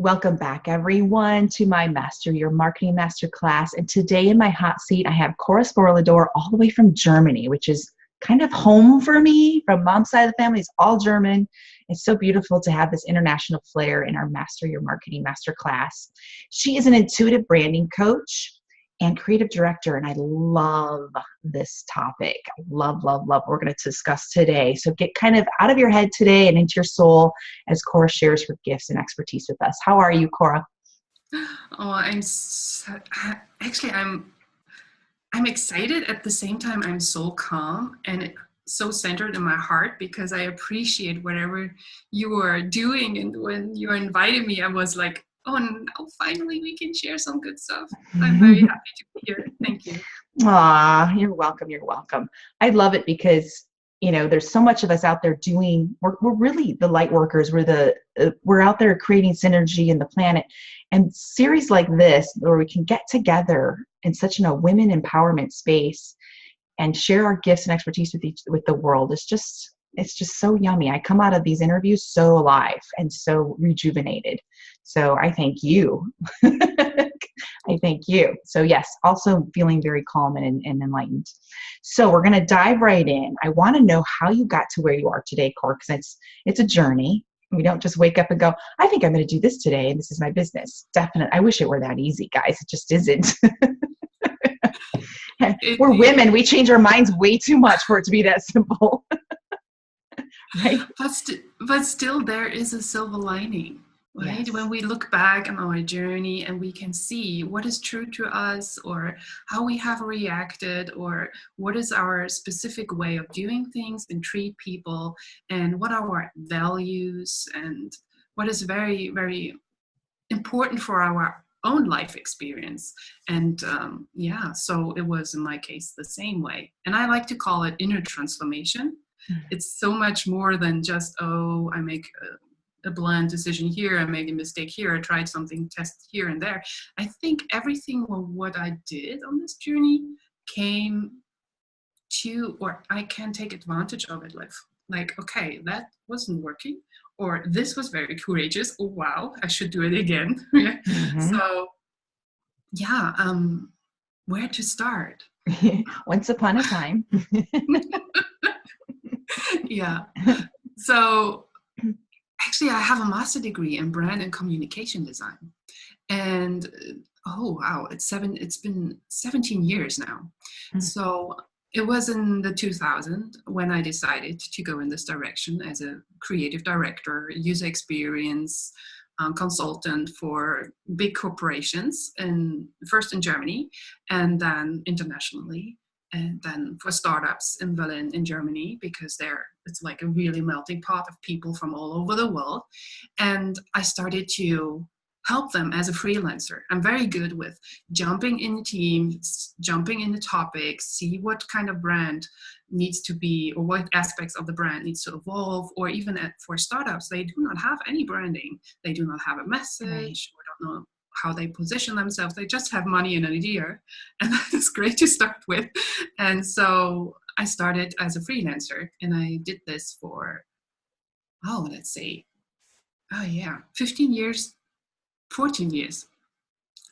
Welcome back, everyone, to my Master Your Marketing Masterclass. And today in my hot seat, I have Cora Spoladore all the way from Germany, which is kind of home for me. From mom's side of the family, it's all German. It's so beautiful to have this international flair in our Master Your Marketing Masterclass. She is an intuitive branding coach and creative director, and I love this topic. I love what we're going to discuss today. So get kind of out of your head today and into your soul as Cora shares her gifts and expertise with us. How are you, Cora? Oh, I'm excited. At the same time, I'm so calm and so centered in my heart because I appreciate whatever you are doing. And when you invited me, I was like, oh, now finally we can share some good stuff. I'm very happy to be here. Thank you. Aw, you're welcome. You're welcome. I love it because, there's so much of us out there we're really the light workers. We're out there creating synergy in the planet. And series like this, where we can get together in such a women empowerment space and share our gifts and expertise with the world, it's just so yummy. I come out of these interviews so alive and so rejuvenated. So I thank you. I thank you. So yes, also feeling very calm and enlightened. So we're going to dive right in. I want to know how you got to where you are today, Cora, because it's a journey. We don't just wake up and go, I think I'm going to do this today, and this is my business. Definitely. I wish it were that easy, guys. It just isn't. We're women. We change our minds way too much for it to be that simple. Right? But still, there is a silver lining, right? Yes. When we look back on our journey and we can see what is true to us or how we have reacted or what is our specific way of doing things and treat people and what are our values and what is very, very important for our own life experience. And so it was in my case the same way. And I like to call it inner transformation. It's so much more than just, I make a blunt decision here, I made a mistake here, I tried something, test here and there. I think everything of what I did on this journey came to, or I can take advantage of it. Like, okay, that wasn't working, or this was very courageous. Oh, wow, I should do it again. So, where to start? Once upon a time. Yeah. So actually, I have a master degree in brand and communication design. And oh, wow, it's been 17 years now. So it was in the 2000 when I decided to go in this direction as a creative director, user experience consultant for big corporations, and first in Germany and then internationally. And then for startups in Berlin, in Germany, because it's like a really melting pot of people from all over the world. And I started to help them as a freelancer. I'm very good with jumping in teams, jumping into topics, see what kind of brand needs to be, or what aspects of the brand needs to evolve, or even for startups, they do not have any branding. They do not have a message, or don't know how they position themselves. They just have money and an idea, and that is great to start with. And so I started as a freelancer, and I did this for 15 years, 14 years.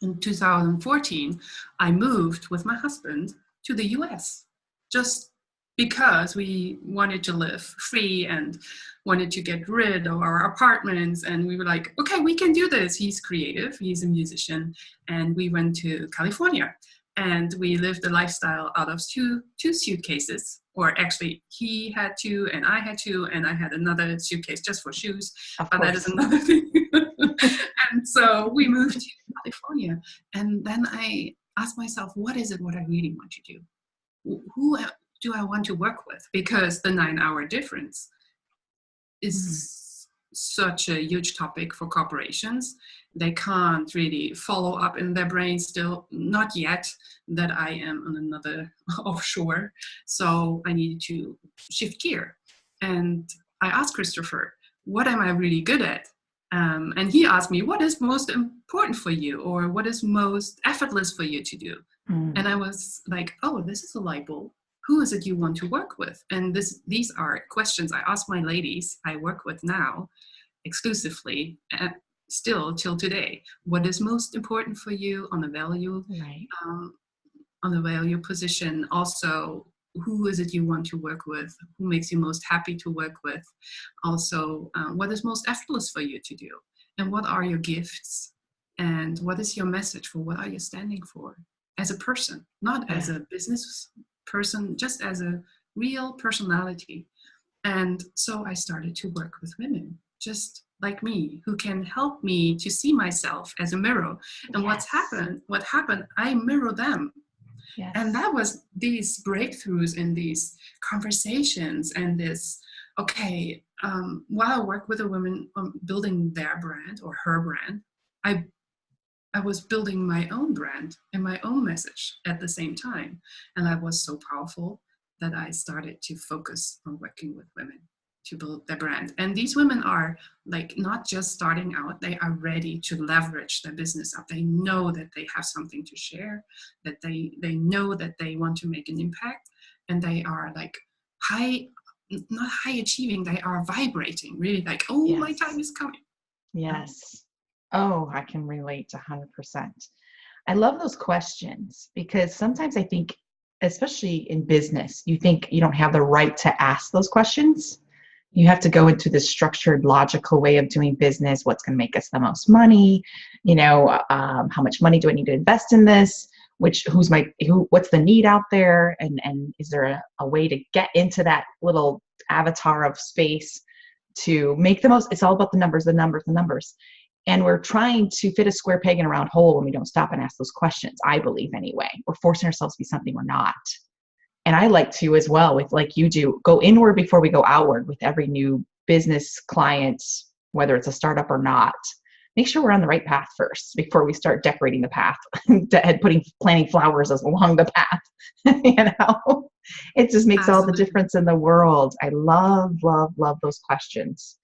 In 2014, I moved with my husband to the US, just because we wanted to live free and wanted to get rid of our apartments. And we were like, okay, we can do this. He's creative, he's a musician. And we went to California and we lived a lifestyle out of two suitcases, or actually he had two and I had two, and I had another suitcase just for shoes, but that is another thing. And so we moved to California, and then I asked myself, what is it what I really want to do? Who do I want to work with? Because the 9-hour difference is such a huge topic for corporations. They can't really follow up in their brain still, not yet, that I am on another offshore. So I needed to shift gear. And I asked Christopher, what am I really good at? And he asked me, what is most important for you, or what is most effortless for you to do? And I was like, oh, this is a light bulb. Who is it you want to work with? And these are questions I ask my ladies I work with now exclusively. still till today. What is most important for you on the value, Right. um, on the value position? Also, who is it you want to work with? Who makes you most happy to work with? Also, what is most effortless for you to do? And what are your gifts? And what is your message for what are you standing for as a person, not as Yeah. a business person, just as a real personality. And so I started to work with women just like me, who can help me to see myself as a mirror. And Yes. what happened, I mirror them. And Yes. that was these breakthroughs in these conversations and this, okay, while I work with a woman on building their brand or her brand, I I was building my own brand and my own message at the same time. And that was so powerful that I started to focus on working with women to build their brand. And these women are like not just starting out, they are ready to leverage their business up. They know that they have something to share, that they know that they want to make an impact, and they are like high, not high achieving, they are vibrating, really like, oh, my time Yes. is coming. Yes. Oh, I can relate 100%. I love those questions because sometimes I think, especially in business, you think you don't have the right to ask those questions. You have to go into this structured, logical way of doing business. What's going to make us the most money? How much money do I need to invest in this? What's the need out there? And is there a way to get into that little avatar of space to make the most? It's all about the numbers, the numbers, the numbers. And we're trying to fit a square peg in a round hole when we don't stop and ask those questions, I believe anyway. We're forcing ourselves to be something we're not. And I like to as well, with like you do, go inward before we go outward with every new business client, whether it's a startup or not. Make sure we're on the right path first before we start decorating the path and planting flowers along the path. It just makes all the Absolutely. difference in the world. I love, love, love those questions.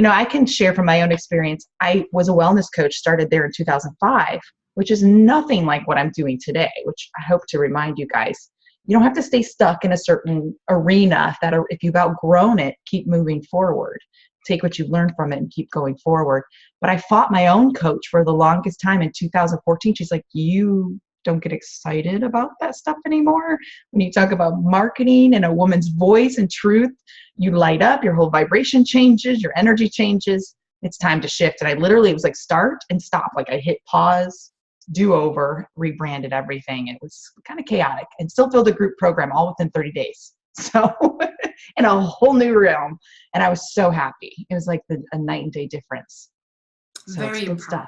I can share from my own experience. I was a wellness coach, started there in 2005, which is nothing like what I'm doing today, which I hope to remind you guys. You don't have to stay stuck in a certain arena. If you've outgrown it, keep moving forward. Take what you've learned from it and keep going forward. But I fought my own coach for the longest time. In 2014, she's like, you don't get excited about that stuff anymore. When you talk about marketing and a woman's voice and truth, you light up, your whole vibration changes, your energy changes. It's time to shift. And it was like start and stop. Like I hit pause, do over, rebranded everything. It was kind of chaotic and still filled a group program all within 30 days. So in a whole new realm. And I was so happy. It was like a night and day difference. So it's Very good stuff.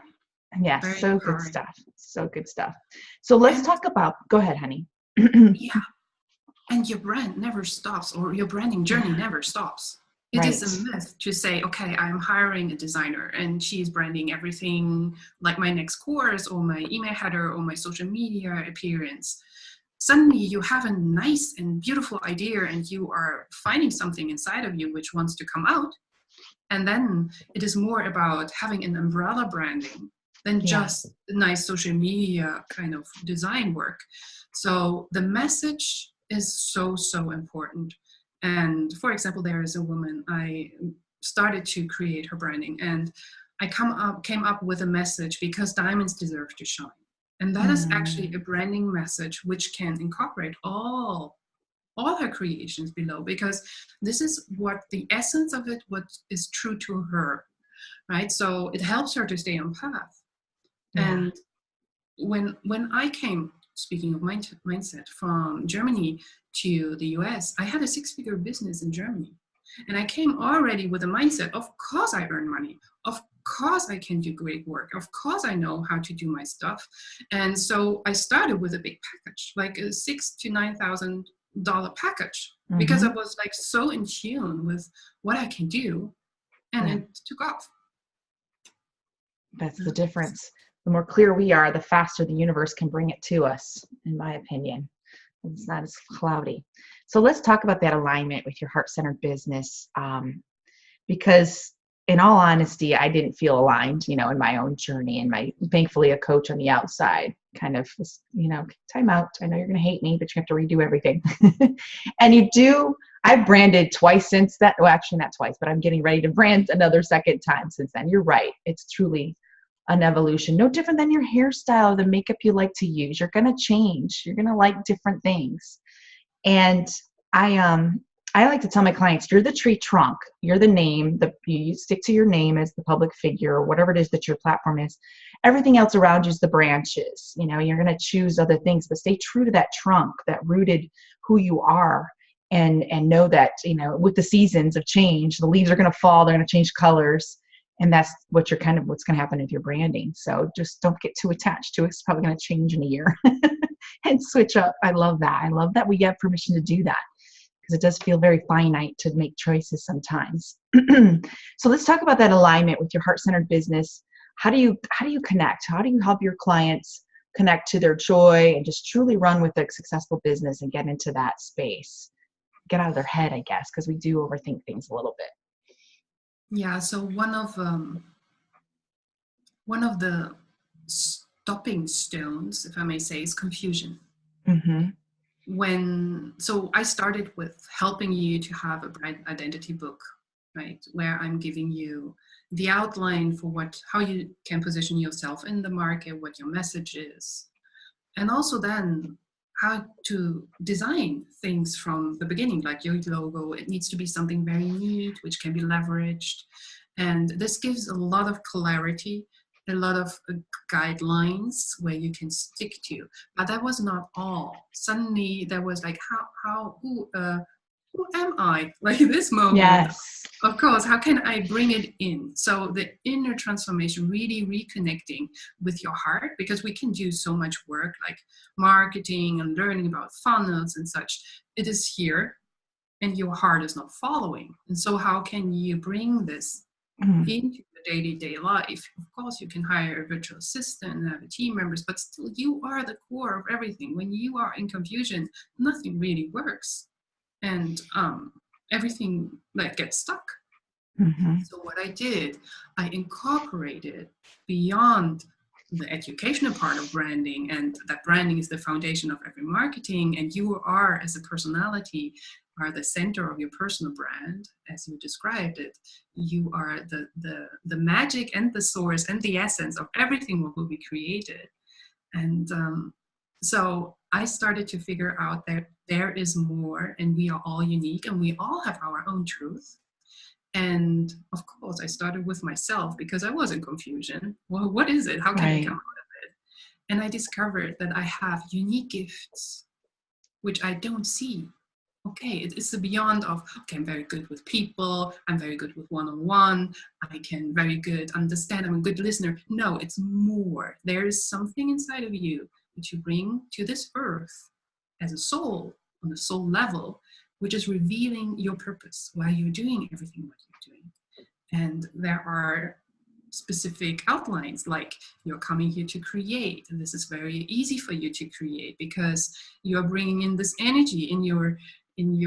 empowering. Yeah, Very so good empowering. stuff. So good stuff. So let's And talk about, go ahead, honey. yeah, and your brand never stops, or your branding journey Yeah, never stops. It is right. a myth to say, okay, I'm hiring a designer and she's branding everything like my next course or my email header or my social media appearance. Suddenly you have a nice and beautiful idea and you are finding something inside of you which wants to come out. And then it is more about having an umbrella branding than Yeah. just nice social media kind of design work. So the message is so, so important. And for example, there is a woman, I started to create her branding and I came up with a message because diamonds deserve to shine. And that is actually a Mm, branding message which can incorporate all her creations below, because this is what the essence of it, what is true to her, right? So it helps her to stay on path. yeah. And when I came, speaking of mindset, from Germany to the US, I had a six-figure business in Germany. And I came already with a mindset, of course I earn money. Of course I can do great work. Of course I know how to do my stuff. And so I started with a big package, like a $6,000 to $9,000 package, because I Hmm. was like so in tune with what I can do, and Yeah. it took off. That's the difference. The more clear we are, the faster the universe can bring it to us, in my opinion. It's not as cloudy. So let's talk about that alignment with your heart-centered business. Because in all honesty, I didn't feel aligned, in my own journey, and thankfully a coach on the outside kind of was, time out. I know you're going to hate me, but you have to redo everything. And you do. I've branded twice since that. Well, actually not twice, but I'm getting ready to brand another second time since then. You're right. It's truly an evolution. No different than your hairstyle, the makeup you like to use. You're going to change. You're going to like different things. And I like to tell my clients, you're the tree trunk, you're the name, you stick to your name as the public figure or whatever it is that your platform is. Everything else around you is the branches. You know, you're going to choose other things, but stay true to that trunk, that rooted who you are. And know that, you know, with the seasons of change, the leaves are going to fall, they're going to change colors. And that's what's going to happen with your branding. So just don't get too attached to it. It's probably going to change in a year and switch up. I love that. I love that we have permission to do that, because it does feel very finite to make choices sometimes. So let's talk about that alignment with your heart-centered business. How do you connect? How do you help your clients connect to their joy and just truly run with a successful business and get into that space? Get out of their head, I guess, because we do overthink things a little bit. Yeah, so one of the stopping stones, if I may say, is confusion. Mm-hmm. So I started with helping you to have a brand identity book, right, where I'm giving you the outline for how you can position yourself in the market, what your message is, and also then how to design things from the beginning, like your logo. It needs to be something very neat, which can be leveraged. And this gives a lot of clarity, a lot of guidelines where you can stick to. But that was not all. Suddenly there was like, who am I? Like this moment. Yes. Of course, how can I bring it in? So the inner transformation, really reconnecting with your heart, because we can do so much work like marketing and learning about funnels and such. It is here and your heart is not following. And so how can you bring this into your day-to-day life? Of course, you can hire a virtual assistant and have a team members, but still you are the core of everything. When you are in confusion, nothing really works. And everything like gets stuck. Mm-hmm. So what I did, I incorporated beyond the educational part of branding, and that branding is the foundation of every marketing, and you are, as a personality, are the center of your personal brand, as you described it. You are the magic and the source and the essence of everything what will be created. And so I started to figure out that there is more, and we are all unique, and we all have our own truth. And of course, I started with myself because I was in confusion. Well, what is it? How can I come out of it? And I discovered that I have unique gifts, which I don't see. Okay, it's the beyond of, okay, I'm very good with people. I'm very good with one-on-one. I can very good understand. I'm a good listener. No, it's more. There is something inside of you which you bring to this earth as a soul, on a soul level, which is revealing your purpose, why you're doing everything what you're doing. And there are specific outlines, like you're coming here to create, and this is very easy for you to create because you're bringing in this energy in your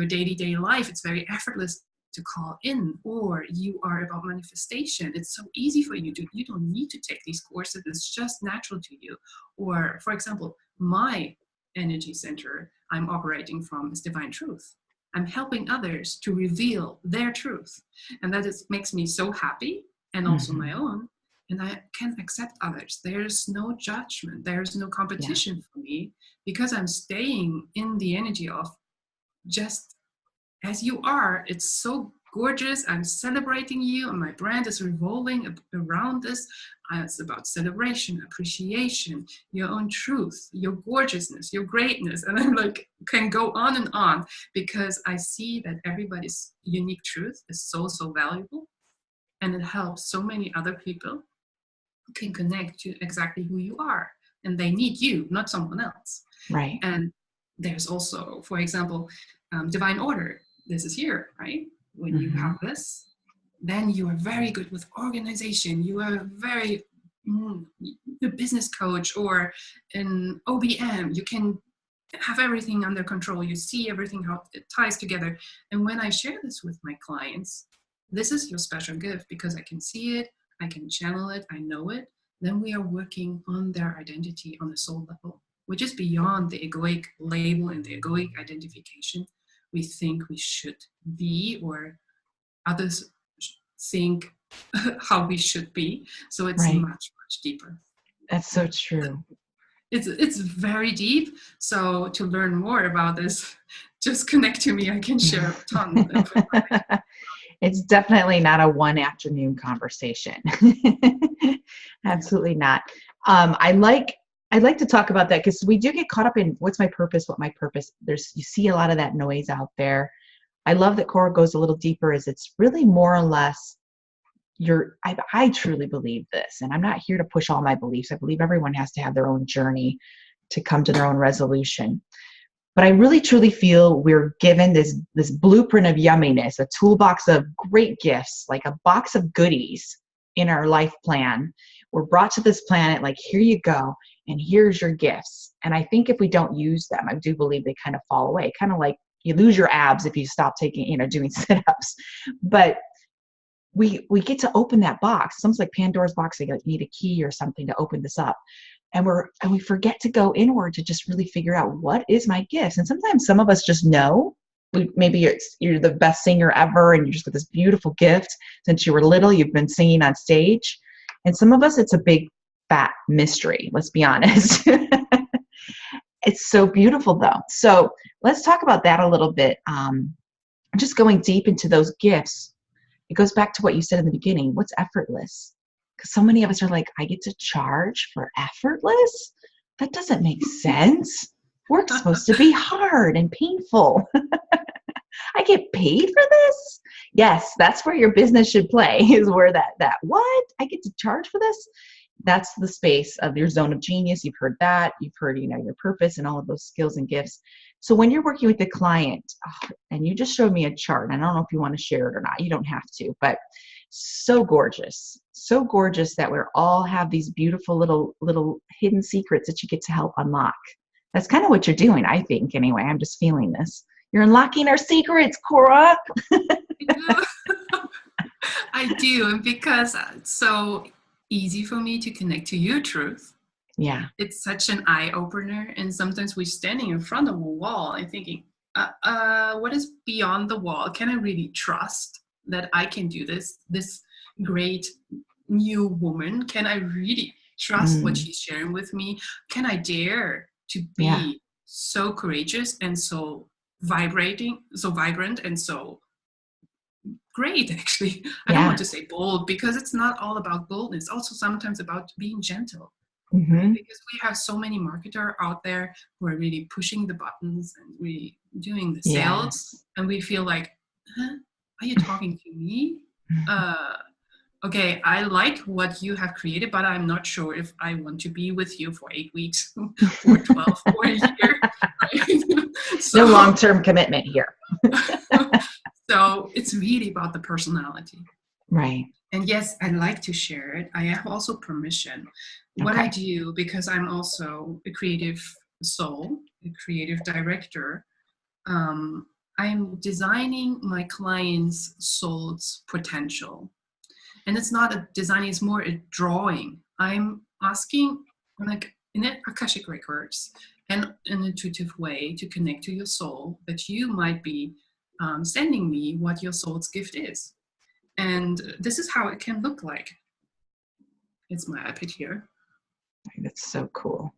day-to-day life. It's very effortless to call in. Or you are about manifestation. It's so easy for you. You don't need to take these courses. It's just natural to you. Or, for example, my energy center I'm operating from is divine truth. I'm helping others to reveal their truth. And that makes me so happy, and also my own. And I can accept others. There's no judgment. There's no competition for me, because I'm staying in the energy of just as you are. It's so gorgeous. I'm celebrating you, and my brand is revolving around this. It's about celebration, appreciation, your own truth, your gorgeousness, your greatness. And I'm like, can go on and on, because I see that everybody's unique truth is so, so valuable. And it helps so many other people who can connect to exactly who you are. And they need you, not someone else. Right. And there's also, for example, divine order. This is here, right? When you have this, then you are very good with organization. You are very a business coach or an OBM. You can have everything under control. You see everything, how it ties together. And when I share this with my clients, this is your special gift, because I can see it, I can channel it, I know it. Then we are working on their identity on a soul level, which is beyond the egoic label and the egoic identification. we think we should be, or others think how we should be. So it's Right. much, much deeper. That's so true. It's very deep. So to learn more about this, just connect to me. I can share a ton of information. It's definitely not a one afternoon conversation. Absolutely not. I'd like to talk about that because we do get caught up in what's my purpose, what my purpose. You see a lot of that noise out there. I love that Cora goes a little deeper, as it's really more or less I truly believe this, and I'm not here to push all my beliefs. I believe everyone has to have their own journey to come to their own resolution. But I really truly feel we're given this blueprint of yumminess, a toolbox of great gifts, like a box of goodies in our life plan. We're brought to this planet like, here you go, and here's your gifts. And I think if we don't use them, I do believe they kind of fall away, kind of like you lose your abs if you stop doing sit-ups. But we get to open that box. It's almost like Pandora's box. You need a key or something to open this up. And we forget to go inward to just really figure out what is my gifts. And sometimes some of us just know. Maybe you're the best singer ever, and you just got this beautiful gift since you were little. You've been singing on stage. And some of us, it's a big fat mystery. Let's be honest. It's so beautiful though. So let's talk about that a little bit. Just going deep into those gifts. It goes back to what you said in the beginning. What's effortless? Because so many of us are like, I get to charge for effortless? That doesn't make sense. Work's supposed to be hard and painful. I get paid for this? Yes, that's where your business should play, is where that what? I get to charge for this? That's the space of your zone of genius. You've heard that. You've heard, your purpose and all of those skills and gifts. So when you're working with the client, and you just showed me a chart, and I don't know if you want to share it or not. You don't have to, but so gorgeous that we all have these beautiful little hidden secrets that you get to help unlock. That's kind of what you're doing, I think, anyway. I'm just feeling this. You're unlocking our secrets, Cora. I do, and because it's so easy for me to connect to your truth. Yeah. It's such an eye-opener, and sometimes we're standing in front of a wall and thinking, what is beyond the wall? Can I really trust that I can do this great new woman? Can I really trust what she's sharing with me? Can I dare to be so courageous and so vibrant and so great, actually? I don't want to say bold, because it's not all about boldness. It's also sometimes about being gentle. Right? Because we have so many marketers out there who are really pushing the buttons and really doing the sales, and we feel like, are you talking to me? Okay, I like what you have created, but I'm not sure if I want to be with you for 8 weeks or 12 or a year. Right? No long-term commitment here. So it's really about the personality. Right. And yes, I'd like to share it. I have also permission. What I do, because I'm also a creative soul, a creative director, I'm designing my clients' soul's potential. And it's not a designing, it's more a drawing. I'm asking, like, in Akashic Records, and an intuitive way to connect to your soul, that you might be sending me what your soul's gift is. And this is how it can look like. It's my iPad here. That's so cool.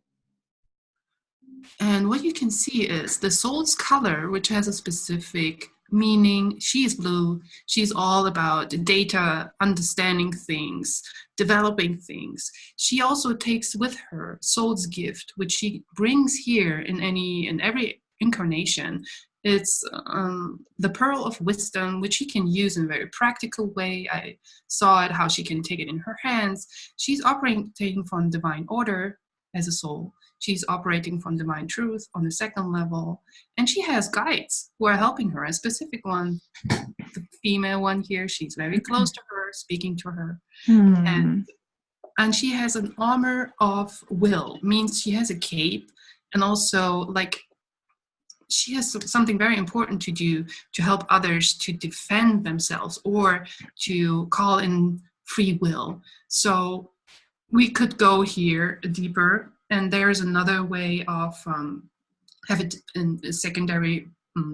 And what you can see is the soul's color, which has a specific meaning. She is blue. She's all about data, understanding things, developing things. She also takes with her soul's gift, which she brings here in every incarnation. It's the pearl of wisdom, which she can use in a very practical way. I saw it, how she can take it in her hands. She's operating from divine order as a soul. She's operating from divine truth on the second level. And she has guides who are helping her. A specific one, the female one here, she's very close to her, speaking to her. And she has an armor of will, means she has a cape, and also, like, she has something very important to do to help others to defend themselves or to call in free will. So we could go here deeper, and there's another way of have it in a secondary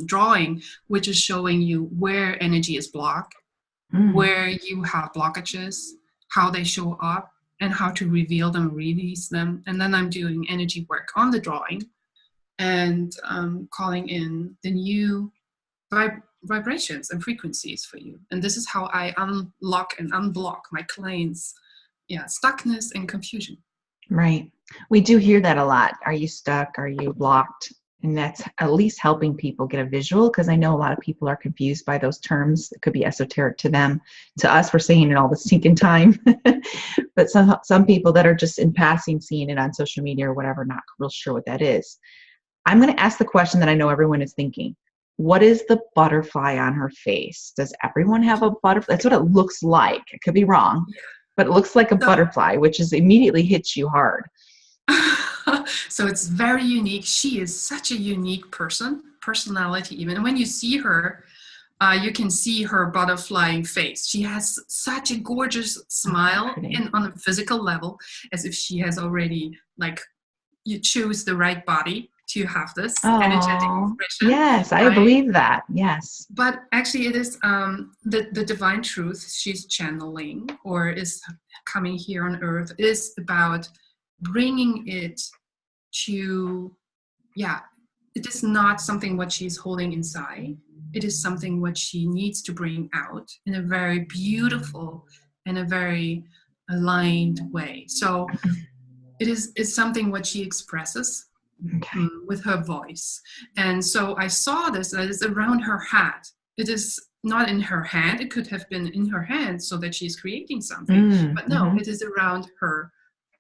drawing, which is showing you where energy is blocked, where you have blockages, how they show up, and how to reveal them, release them. And then I'm doing energy work on the drawing and calling in the new vibrations and frequencies for you. And this is how I unlock and unblock my clients' stuckness and confusion. Right. We do hear that a lot. Are you stuck? Are you blocked? And that's at least helping people get a visual, because I know a lot of people are confused by those terms. It could be esoteric to them. To us, we're saying it all the stinking time. But some people that are just in passing seeing it on social media or whatever, not real sure what that is. I'm going to ask the question that I know everyone is thinking. What is the butterfly on her face? Does everyone have a butterfly? That's what it looks like. I could be wrong, but it looks like a butterfly, which is immediately hits you hard. So it's very unique. She is such a unique personality even. And when you see her, you can see her butterfly face. She has such a gorgeous smile on a physical level, as if she has already, like, you choose the right body to have this energetic expression. Yes, I believe that. Yes. But actually it is the divine truth she's channeling or is coming here on earth is about bringing it to, it is not something what she's holding inside. It is something what she needs to bring out in a very beautiful and a very aligned way. So it's something what she expresses with her voice. And so I saw this, that is around her hat. It is not in her hand. It could have been in her hand so that she's creating something. But no, it is around her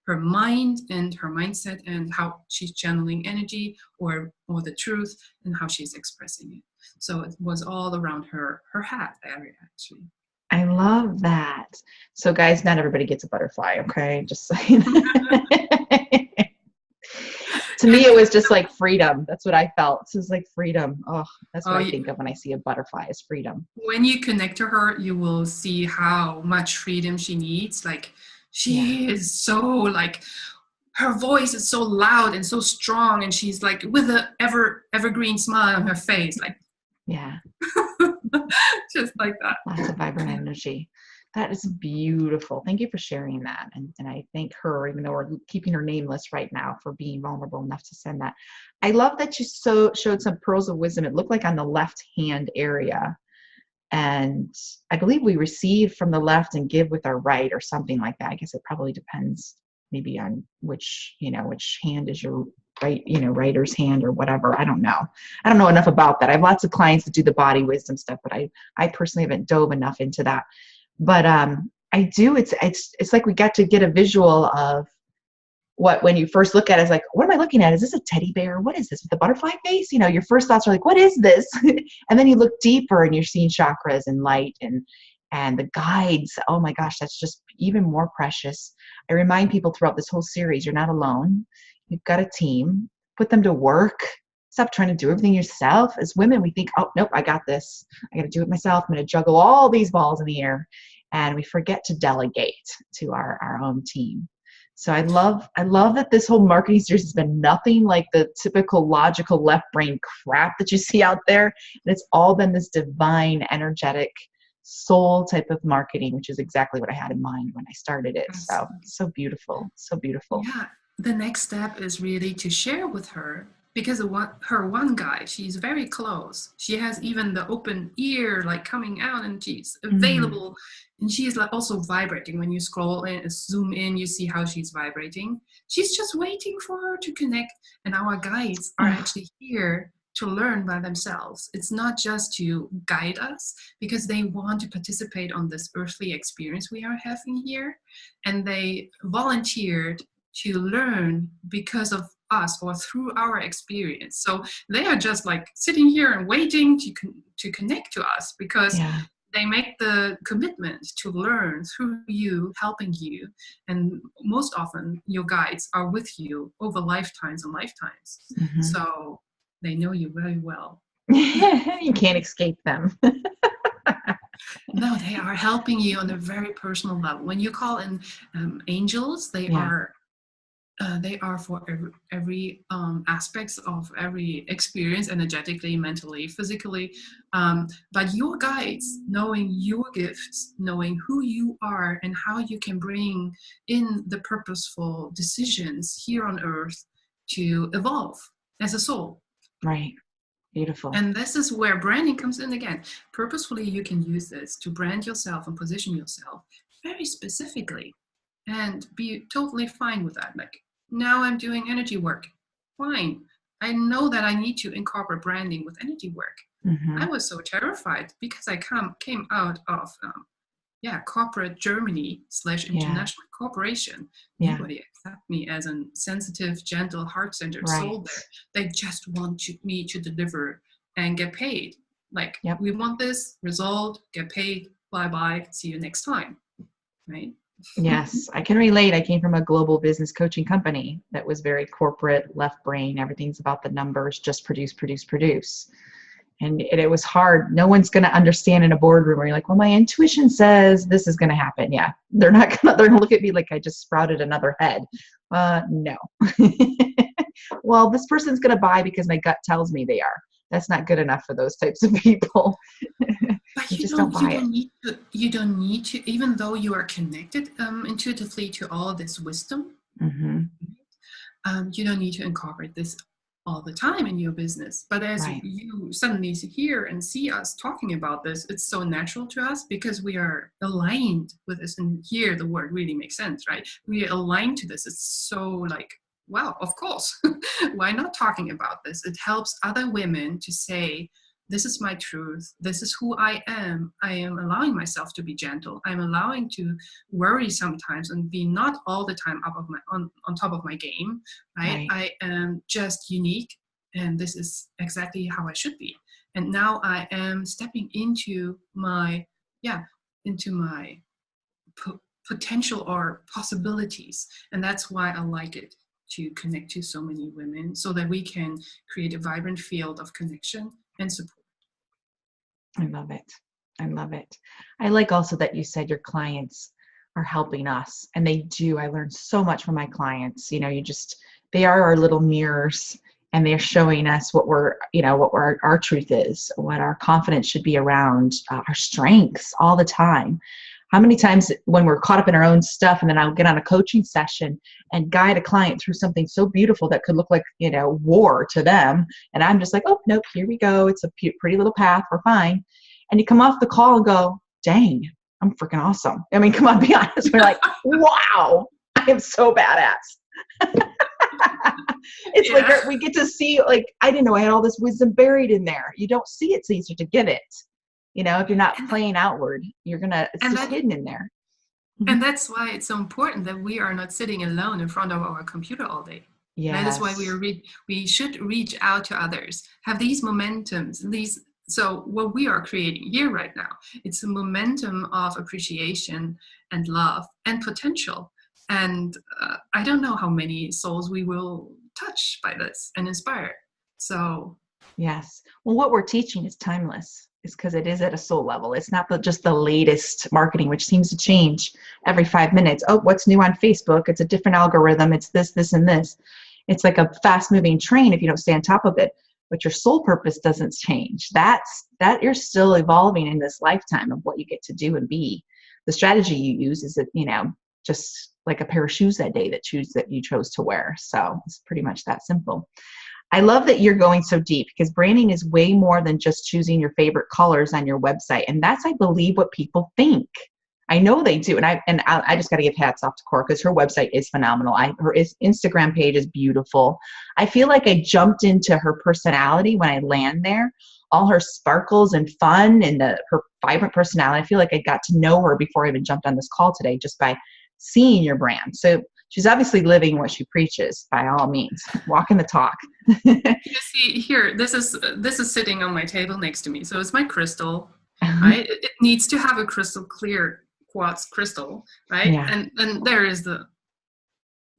mind and her mindset and how she's channeling energy or the truth and how she's expressing it. So it was all around her hat area, actually. I love that. So guys, not everybody gets a butterfly, okay? Just saying. To me, it was just like freedom. That's what I felt. It was like freedom. Oh, that's what I think of when I see a butterfly, is freedom. When you connect to her, you will see how much freedom she needs. Like, she is so, like, her voice is so loud and so strong, and she's like with a evergreen smile on her face, like just like that. Lots of vibrant energy. That is beautiful. Thank you for sharing that. And I thank her, even though we're keeping her nameless right now, for being vulnerable enough to send that. I love that you showed some pearls of wisdom. It looked like on the left hand area. And I believe we receive from the left and give with our right, or something like that. I guess it probably depends maybe on which hand is your right, writer's hand or whatever. I don't know. I don't know enough about that. I have lots of clients that do the body wisdom stuff, but I personally haven't dove enough into that. But I do. It's like we got to get a visual of what, when you first look at it, it's like, what am I looking at? Is this a teddy bear? What is this with the butterfly face? Your first thoughts are like, what is this? And then you look deeper and you're seeing chakras and light and the guides. Oh my gosh, that's just even more precious. I remind people throughout this whole series, you're not alone. You've got a team. Put them to work. Stop trying to do everything yourself. As women, we think, oh, nope, I got this. I got to do it myself. I'm going to juggle all these balls in the air. And we forget to delegate to our own team. So I love that this whole marketing series has been nothing like the typical logical left brain crap that you see out there. And it's all been this divine, energetic, soul type of marketing, which is exactly what I had in mind when I started it. So beautiful. So beautiful. Yeah. The next step is really to share with her, because her one guide, she's very close. She has even the open ear, like, coming out, and she's available. And she's like also vibrating. When you scroll in, zoom in, you see how she's vibrating. She's just waiting for her to connect. And our guides are actually here to learn by themselves. It's not just to guide us, because they want to participate on this earthly experience we are having here. And they volunteered to learn because of us or through our experience. So they are just like sitting here and waiting to connect to us, because they make the commitment to learn through you, helping you. And most often your guides are with you over lifetimes and lifetimes. So they know you very well. You can't escape them. No, they are helping you on a very personal level. When you call in angels, they are they are for every aspects of every experience, energetically, mentally, physically. But your guides, knowing your gifts, knowing who you are and how you can bring in the purposeful decisions here on earth to evolve as a soul. Right. Beautiful. And this is where branding comes in again. Purposefully, you can use this to brand yourself and position yourself very specifically and be totally fine with that. Like, now I'm doing energy work. Fine. I know that I need to incorporate branding with energy work. Mm-hmm. I was so terrified because I came out of corporate Germany / international corporation. Yeah. Nobody accept me as a sensitive, gentle, heart-centered Right. soul there. They just want me to deliver and get paid. Like, Yep. we want this result, get paid, bye-bye, see you next time, right? Yes, I can relate. I came from a global business coaching company that was very corporate, left brain. Everything's about the numbers, just produce, produce, produce. And it was hard. No one's going to understand in a boardroom where you're like, well, my intuition says this is going to happen. Yeah. They're going to look at me like I just sprouted another head. No. Well, this person's going to buy because my gut tells me they are. That's not good enough for those types of people. But You just don't buy it. You don't need to, even though you are connected intuitively to all this wisdom, Mm-hmm. you don't need to incorporate this all the time in your business. But as Right. you suddenly hear and see us talking about this, it's so natural to us because we are aligned with this. And here the word really makes sense, right? We are aligned to this. It's so like, wow, of course. Why not talking about this? It helps other women to say, this is my truth. This is who I am. I am allowing myself to be gentle. I'm allowing to worry sometimes and be not all the time up of my on top of my game, right? I am just unique, and this is exactly how I should be. And now I am stepping into my potential or possibilities, and that's why I like it to connect to so many women so that we can create a vibrant field of connection and support. I love it. I love it. I like also that you said your clients are helping us, and they do. I learned so much from my clients. They are our little mirrors, and they're showing us what our truth is, what our confidence should be around, our strengths all the time. How many times when we're caught up in our own stuff, and then I'll get on a coaching session and guide a client through something so beautiful that could look like, war to them. And I'm just like, oh, nope, here we go. It's a pretty little path. We're fine. And you come off the call and go, dang, I'm freaking awesome. I mean, come on, be honest. We're like, wow, I am so badass. It's like we get to see, like, I didn't know I had all this wisdom buried in there. You don't see it, so you start to get it. If you're not playing outward, it's just hidden in there. And that's why it's so important that we are not sitting alone in front of our computer all day. Yes. That is why we should reach out to others, have these momentums, so what we are creating here right now, it's a momentum of appreciation and love and potential. And I don't know how many souls we will touch by this and inspire. So yes. Well, what we're teaching is timeless. It's because it is at a soul level. It's not just the latest marketing, which seems to change every 5 minutes. Oh, what's new on Facebook? It's a different algorithm. It's this, this, and this. It's like a fast-moving train if you don't stay on top of it. But your soul purpose doesn't change. That you're still evolving in this lifetime of what you get to do and be. The strategy you use is that, just like a pair of shoes that day that you chose to wear. So it's pretty much that simple. I love that you're going so deep, because branding is way more than just choosing your favorite colors on your website. And that's, I believe, what people think. I know they do. And I just got to give hats off to Cora, because her website is phenomenal. Her Instagram page is beautiful. I feel like I jumped into her personality when I land there. All her sparkles and fun and her vibrant personality. I feel like I got to know her before I even jumped on this call today, just by seeing your brand. So she's obviously living what she preaches, by all means, walking the talk. You see here, this is sitting on my table next to me. So it's my crystal, right? It needs to have a crystal clear quartz crystal, right? Yeah. And there is the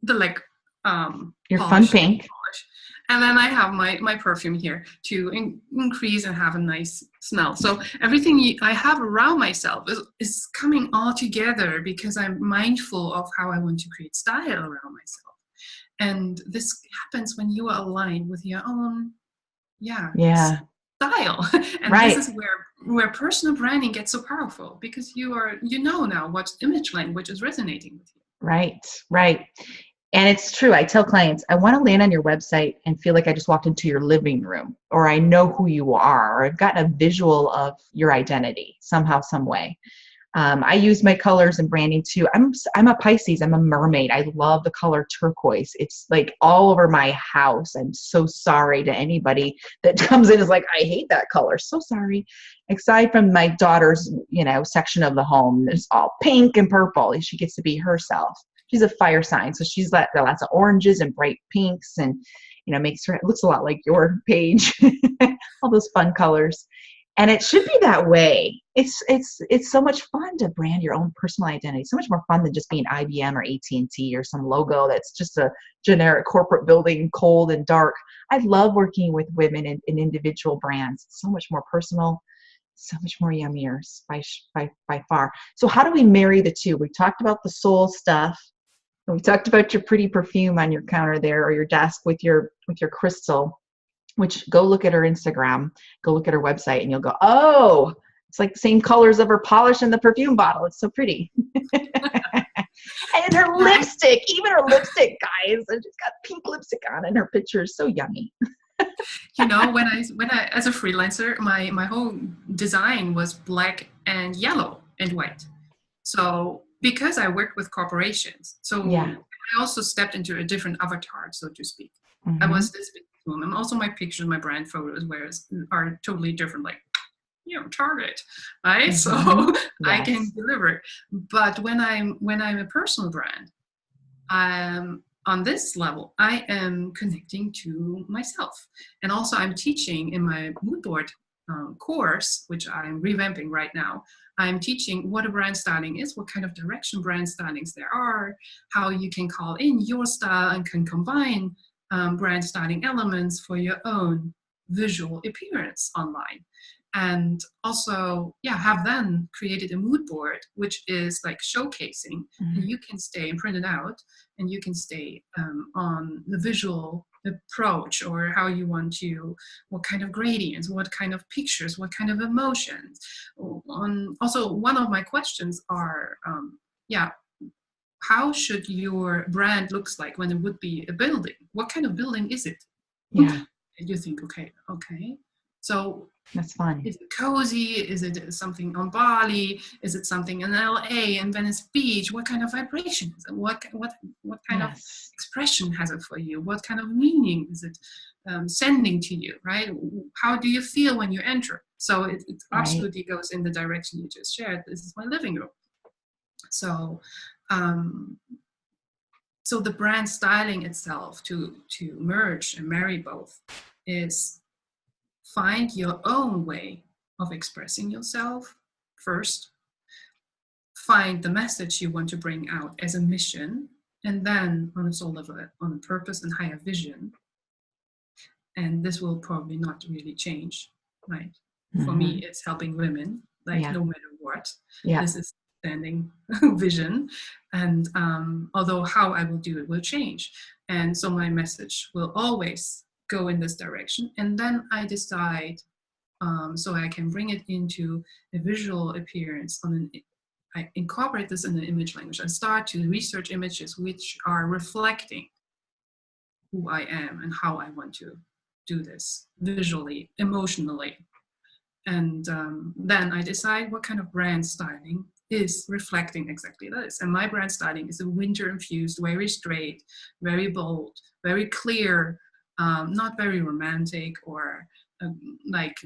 like your fun pink. Polish. And then I have my perfume here to increase and have a nice smell. So everything I have around myself is coming all together because I'm mindful of how I want to create style around myself. And this happens when you are aligned with your own, Yeah. style. And this Right. is where personal branding gets so powerful, because you know now what image language is resonating with you. Right. Right. And it's true. I tell clients, I want to land on your website and feel like I just walked into your living room, or I know who you are, or I've gotten a visual of your identity somehow, some way. I use my colors and branding too. I'm a Pisces. I'm a mermaid. I love the color turquoise. It's like all over my house. I'm so sorry to anybody that comes in and is like, I hate that color. So sorry. Aside from my daughter's, section of the home, it's all pink and purple. She gets to be herself. She's a fire sign, so she's got lots of oranges and bright pinks, and makes her, it looks a lot like your page. All those fun colors. And it should be that way. It's so much fun to brand your own personal identity. So much more fun than just being IBM or AT&T or some logo that's just a generic corporate building, cold and dark. I love working with women in individual brands. It's so much more personal, so much more yummier by far. So how do we marry the two? We talked about the soul stuff. And we talked about your pretty perfume on your counter there, or your desk with your crystal. Which, go look at her Instagram, go look at her website, and you'll go, oh, it's like the same colors of her polish in the perfume bottle. It's so pretty. And her lipstick, even her lipstick, guys, and she's got pink lipstick on, and her picture is so yummy. When I as a freelancer, my whole design was black and yellow and white. So because I worked with corporations, I also stepped into a different avatar, so to speak. Mm-hmm. I was this woman. Also, my pictures, my brand photos, are totally different. Like, Target, right? Mm-hmm. So yes. I can deliver. But when I'm a personal brand, on this level, I am connecting to myself, and also I'm teaching in my mood board course, which I'm revamping right now. I'm teaching what a brand styling is, what kind of direction brand stylings there are, how you can call in your style and can combine brand styling elements for your own visual appearance online. And also, have then created a mood board, which is like showcasing. Mm-hmm. And you can stay and print it out, and you can stay on the visual approach, or how you want to, what kind of gradients, what kind of pictures, what kind of emotions. Also, one of my questions are, how should your brand looks like when it would be a building? What kind of building is it? Yeah. And you think, okay. So that's fun. Is it cozy? Is it something on Bali? Is it something in LA and Venice Beach? What kind of vibration is it? What kind of expression has it for you? What kind of meaning is it sending to you, right? How do you feel when you enter? So it absolutely goes in the direction you just shared. This is my living room. So so the brand styling itself, to merge and marry both, is find your own way of expressing yourself first, find the message you want to bring out as a mission, and then on a soul level, on a purpose and higher vision. And this will probably not really change, right? Mm-hmm. For me, it's helping women, no matter what. Yeah. This is standing vision. And although how I will do it will change. And so my message will always go in this direction. And then I decide, so I can bring it into a visual appearance I incorporate this in the image language. I start to research images which are reflecting who I am and how I want to do this visually, emotionally. And then I decide what kind of brand styling is reflecting exactly this. And my brand styling is a winter infused, very straight, very bold, very clear, not very romantic or like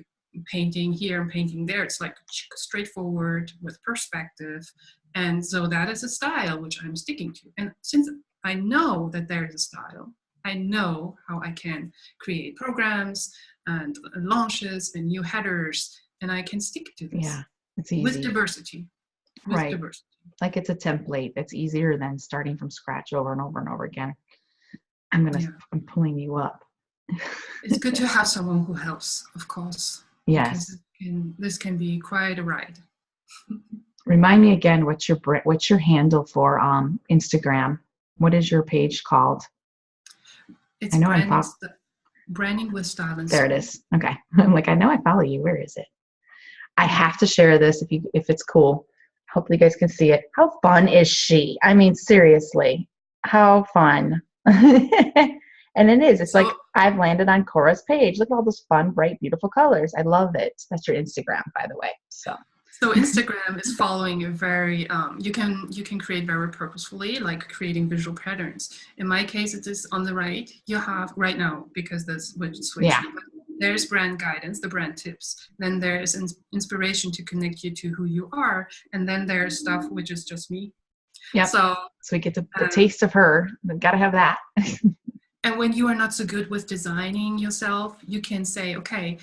painting here and painting there. It's like straightforward with perspective. And so that is a style which I'm sticking to. And since I know that there is a style, I know how I can create programs and launches and new headers, and I can stick to this. Yeah, it's easy. With diversity. Right. Diversity. Like it's a template. It's easier than starting from scratch over and over and over again. I'm pulling you up. It's good to have someone who helps, of course. Yes. This can be quite a ride. Remind me again, what's your handle for Instagram? What is your page called? It's I know I'm branding with style and there it soul. is. Okay. I'm like, I know I follow you. Where is it? I have to share this if it's cool. Hopefully you guys can see it. How fun is she? I mean, seriously, how fun. And it is. It's like So I've landed on Cora's page. Look at all those fun, bright, beautiful colors. I love it. That's your Instagram, by the way. So So Instagram is following a very you can create very purposefully, like creating visual patterns. In my case, it is on the right. You have right now because that's what yeah, switched. There's brand guidance, the brand tips. Then there's inspiration to connect you to who you are, and then there's stuff which is just me. yep. So So we get the um, taste of her. We've got to have that. and when you are not so good with designing yourself, you can say, okay,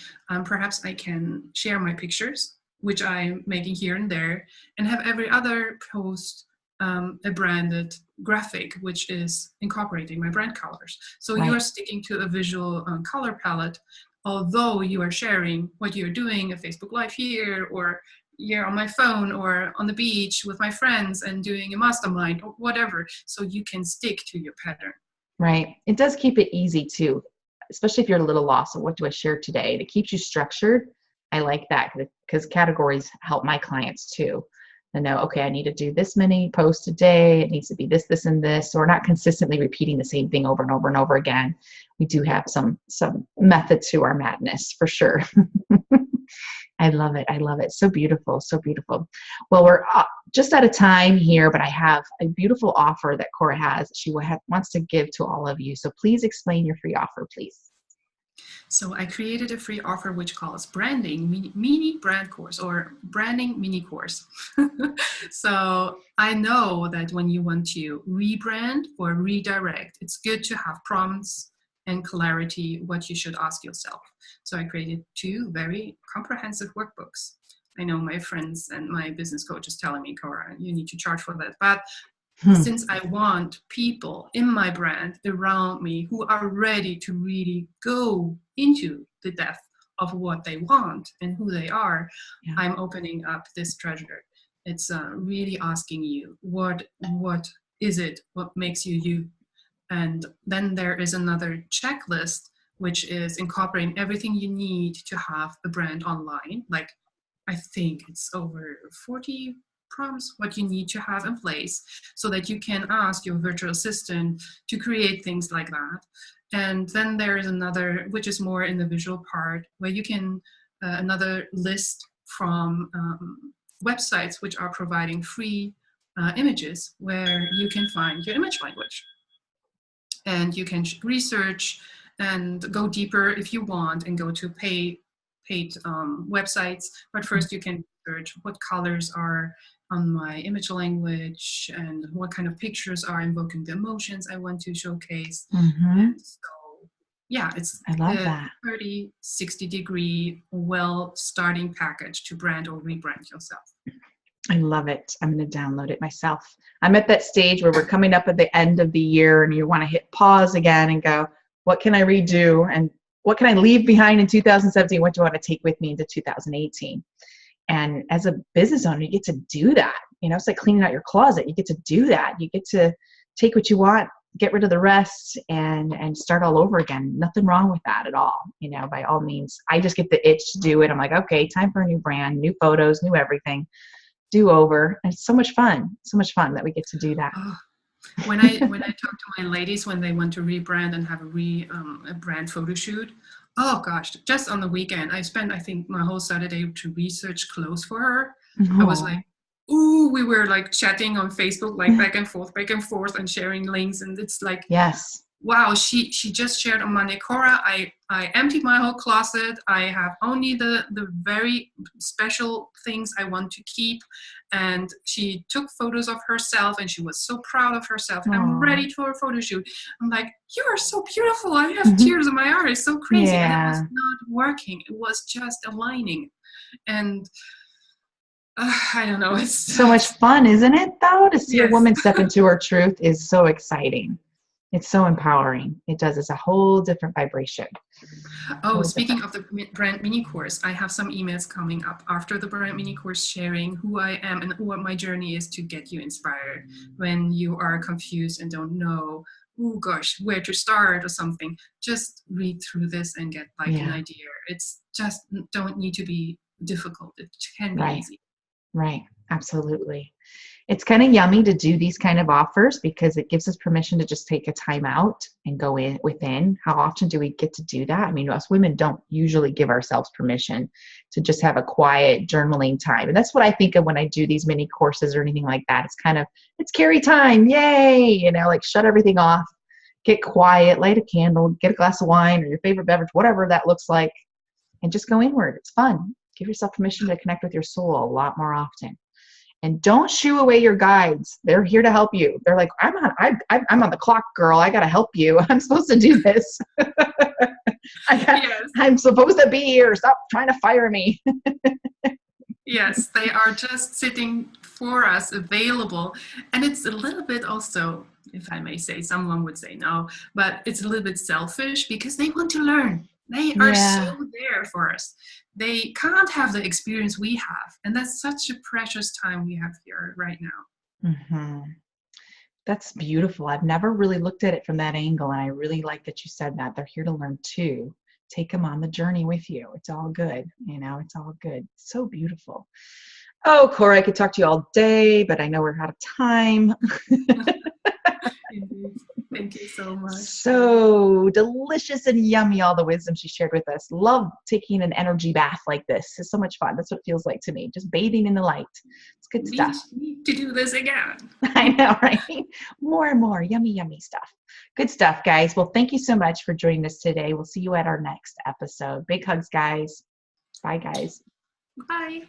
perhaps I can share my pictures, which I'm making here and there, and have every other post a branded graphic, which is incorporating my brand colors. So you are Right. sticking to a visual color palette, although you are sharing what you're doing, a Facebook Live here, or you're on my phone or on the beach with my friends and doing a mastermind or whatever. So you can stick to your pattern. Right. It does keep it easy too, especially if you're a little lost of what do I share today. And it keeps you structured. I like that because categories help my clients too. To know, okay, I need to do this many posts a day. It needs to be this, this, and this. So we're not consistently repeating the same thing over and over and over again. We do have some method to our madness for sure. I love it. I love it. So beautiful. So beautiful. Well, we're just out of time here, but I have a beautiful offer that Cora has. She wants to give to all of you. So please explain your free offer, please. So I created a free offer which calls branding mini brand course or branding mini course. So I know that when you want to rebrand or redirect, it's good to have prompts and clarity what you should ask yourself. So I created 2 very comprehensive workbooks. I know my friends and my business coach is telling me, Cora, you need to charge for that. But Hmm. since I want people in my brand around me who are ready to really go into the depth of what they want and who they are, Yeah. I'm opening up this treasure. It's really asking you, what is it? What makes you you? And then there is another checklist, which is incorporating everything you need to have a brand online. Like, I think it's over 40 prompts what you need to have in place so that you can ask your virtual assistant to create things like that. And then there is another, which is more in the visual part, where you can, another list from websites which are providing free images where you can find your image language. And you can research and go deeper if you want and go to paid websites. But first you can search what colors are on my image language and what kind of pictures are invoking the emotions I want to showcase. Mm-hmm. And so, yeah, it's I love a that. 30, 60-degree well starting package to brand or rebrand yourself. I love it. I'm going to download it myself. I'm at that stage where we're coming up at the end of the year and you want to hit pause again and go, what can I redo? And what can I leave behind in 2017? What do I want to take with me into 2018? And as a business owner, you get to do that. You know, it's like cleaning out your closet. You get to do that. You get to take what you want, get rid of the rest, and start all over again. Nothing wrong with that at all. You know, by all means, I just get the itch to do it. I'm like, okay, time for a new brand, new photos, new everything. Do over. And it's so much fun that we get to do that. Oh, when I talk to my ladies when they want to rebrand and have a brand photo shoot, oh gosh, just on the weekend I spent I think my whole Saturday to research clothes for her. I was like, Oh, ooh, we were like chatting on Facebook, like back and forth and sharing links, and it's like, yes. wow, she just shared on Monday, Cora, I emptied my whole closet. I have only the very special things I want to keep. And she took photos of herself and she was so proud of herself. And I'm Oh, ready for a photo shoot. I'm like, you are so beautiful. I have tears in my eyes. So crazy. And it was yeah. not working. It was just aligning. And I don't know. So much fun, isn't it, though? To see a Yes. woman step into her truth is so exciting. It's so empowering. It does. It's a whole different vibration. Oh, Whole speaking different. of the brand mini course, I have some emails coming up after the brand mini course sharing who I am and what my journey is to get you inspired when you are confused and don't know, oh gosh, where to start or something. Just read through this and get like an Yeah. idea. It's just don't need to be difficult. It can be Right. easy. Right. Absolutely. It's kind of yummy to do these kind of offers because it gives us permission to just take a time out and go in within. How often do we get to do that? I mean, us women don't usually give ourselves permission to just have a quiet journaling time. And that's what I think of when I do these mini courses or anything like that. It's kind of, it's carry time. Yay. You know, like shut everything off, get quiet, light a candle, get a glass of wine or your favorite beverage, whatever that looks like, and just go inward. It's fun. Give yourself permission to connect with your soul a lot more often. And don't shoo away your guides. They're here to help you. They're like, I'm on the clock, girl. I got to help you. I'm supposed to do this. Yes. I'm supposed to be here. Stop trying to fire me. Yes, they are just sitting for us, available. And it's a little bit also, if I may say, someone would say no, but it's a little bit selfish because they want to learn. They are so Yeah. there for us. They can't have the experience we have. And that's such a precious time we have here right now. Hmm. That's beautiful. I've never really looked at it from that angle. And I really like that you said that. They're here to learn too. Take them on the journey with you. It's all good. You know, it's all good. So beautiful. Oh, Cora, I could talk to you all day, but I know we're out of time. Indeed. Thank you so much. So delicious and yummy, all the wisdom she shared with us. Love taking an energy bath like this. It's so much fun. That's what it feels like to me. Just bathing in the light. It's good stuff. Need to do this again. I know, right? More and more yummy, yummy stuff. Good stuff, guys. Well, thank you so much for joining us today. We'll see you at our next episode. Big hugs, guys. Bye, guys. Bye.